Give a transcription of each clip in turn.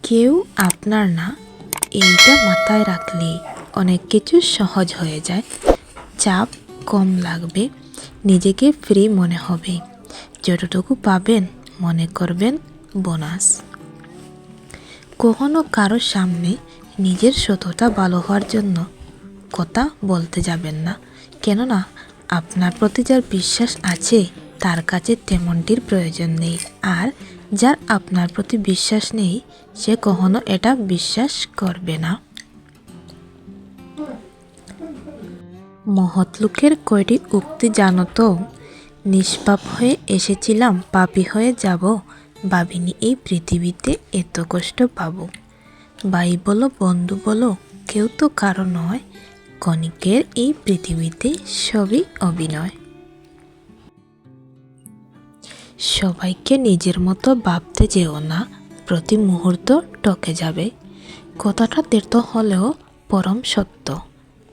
কেউ আপনার না, এইটা মাথায় রাখলেই অনেক কিছু সহজ হয়ে যায়। চাপ কম লাগবে, নিজেকে ফ্রি মনে হবে। যতটুকু পাবেন মনে করবেন বোনাস। কখনো কারোর সামনে নিজের সততা ভালো হওয়ার জন্য কথা বলতে যাবেন না, কেননা আপনার প্রতি যার বিশ্বাস আছে তার কাছে তেমনটির প্রয়োজন নেই। আর যার আপনার প্রতি বিশ্বাস নেই সে কখনো এটা বিশ্বাস করবে না। মহৎ লোকের কয়টি উক্তি জানো তো? নিষ্পাপ হয়ে এসেছিলাম, পাপী হয়ে যাব, ভাবিনি এই পৃথিবীতে এত কষ্ট পাবো। ভাই বলো বন্ধু বলো, কেউ তো কারো নয়, ক্ষণিকের এই পৃথিবীতে সবই অভিনয়। সবাইকে নিজের মতো ভাবতে যেও না, প্রতি মুহূর্ত টকে যাবে। কথাটা তীর্থ হলেও পরম সত্য।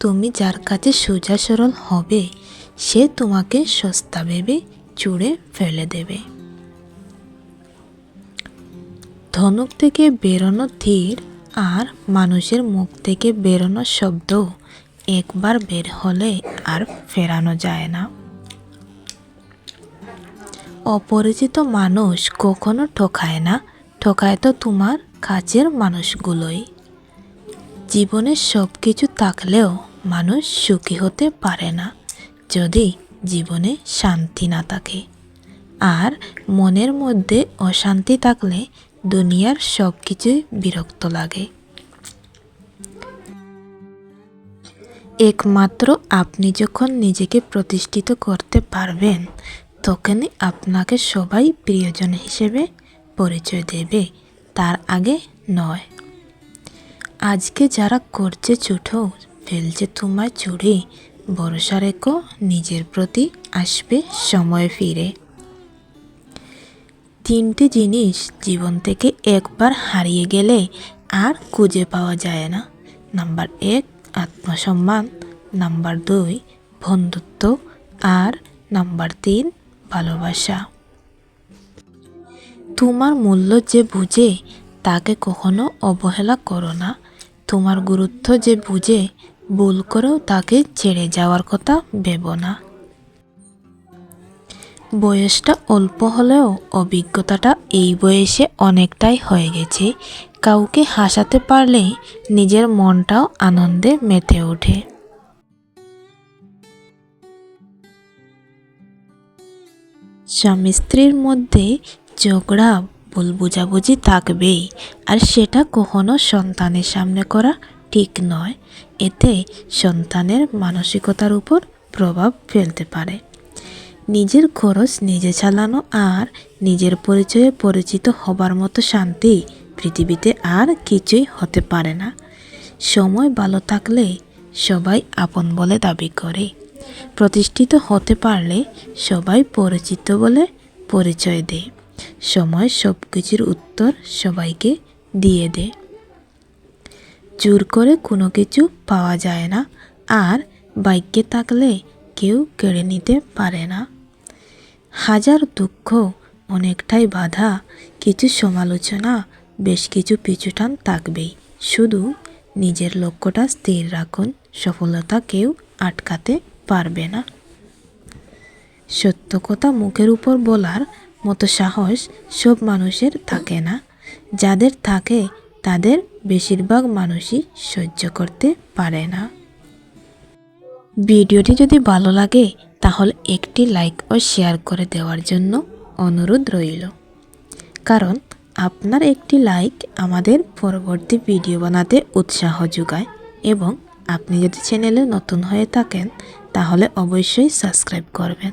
তুমি যার কাছে সোজা সরল হবে সে তোমাকে সস্তা ভেবে চুড়ে ফেলে দেবে। ধনুক থেকে বেরোনো তীর আর মানুষের মুখ থেকে বেরোনো শব্দ একবার বের হলে আর ফেরানো যায় না। অপরিচিত মানুষ কখনো ঠকায় না, ঠকায় তো তোমার কাছের মানুষগুলোই। জীবনে সব কিছু থাকলেও মানুষ সুখী হতে পারে না যদি জীবনে শান্তি না থাকে। আর মনের মধ্যে অশান্তি থাকলে দুনিয়ার সব কিছুই বিরক্ত লাগে। একমাত্র আপনি যখন নিজেকে প্রতিষ্ঠিত করতে পারবেন তখনই আপনাকে সবাই প্রিয়জন হিসেবে পরিচয় দেবে, তার আগে নয়। আজকে যারা করছে ছোট, ফেলছে তোমায় ছুড়ে, ভরসা রেখো নিজের প্রতি, আসবে সময় ফিরে। তিনটি জিনিস জীবন থেকে একবার হারিয়ে গেলে আর খুঁজে পাওয়া যায় না। নাম্বার 1 আত্মসম্মান, নাম্বার 2 বন্ধুত্ব, আর নাম্বার 3 ভালোবাসা। তোমার মূল্য যে বুঝে তাকে কখনো অবহেলা করো না। তোমার গুরুত্ব যে বুঝে ভুল করেও তাকে ছেড়ে যাওয়ার কথা ভেবো না। বয়সটা অল্প হলেও অভিজ্ঞতাটা এই বয়সে অনেকটাই হয়ে গেছে। কাউকে হাসাতে পারলে নিজের মনটাও আনন্দে মেতে ওঠে। স্বামী স্ত্রীর মধ্যে ঝগড়া ভুল বোঝাবুঝি থাকবেই, আর সেটা কখনো সন্তানের সামনে করা ঠিক নয়। এতে সন্তানের মানসিকতার উপর প্রভাব ফেলতে পারে। নিজের খরচ নিজে চালানো আর নিজের পরিচয়ে পরিচিত হবার মতো শান্তি পৃথিবীতে আর কিছুই হতে পারে না। সময় ভালো থাকলে সবাই আপন বলে দাবি করে, প্রতিষ্ঠিত হতে পারলে সবাই পরিচিত বলে পরিচয় দেয়। সময় সব কিছুর উত্তর সবাইকে দিয়ে দেয়। জোর করে কোনো কিছু পাওয়া যায় না, আর ভাগ্যে থাকলে কেউ কেড়ে নিতে পারে না। হাজার দুঃখ, অনেকটাই বাধা, কিছু সমালোচনা, বেশ কিছু পিছুটান থাকবেই। শুধু নিজের লক্ষ্যটা স্থির রাখুন, সফলতা কেউ আটকাতে পারবে না। সত্য কথা মুখের উপর বলার মতো সাহস সব মানুষের থাকে না। যাদের থাকে তাদের বেশিরভাগ মানুষই সহ্য করতে পারে না। ভিডিওটি যদি ভালো লাগে তাহলে একটি লাইক ও শেয়ার করে দেওয়ার জন্য অনুরোধ রইল, কারণ আপনার একটি লাইক আমাদের পরবর্তী ভিডিও বানাতে উৎসাহ যোগায়। এবং আপনি যদি চ্যানেলে নতুন হয়ে থাকেন তাহলে অবশ্যই সাবস্ক্রাইব করবেন।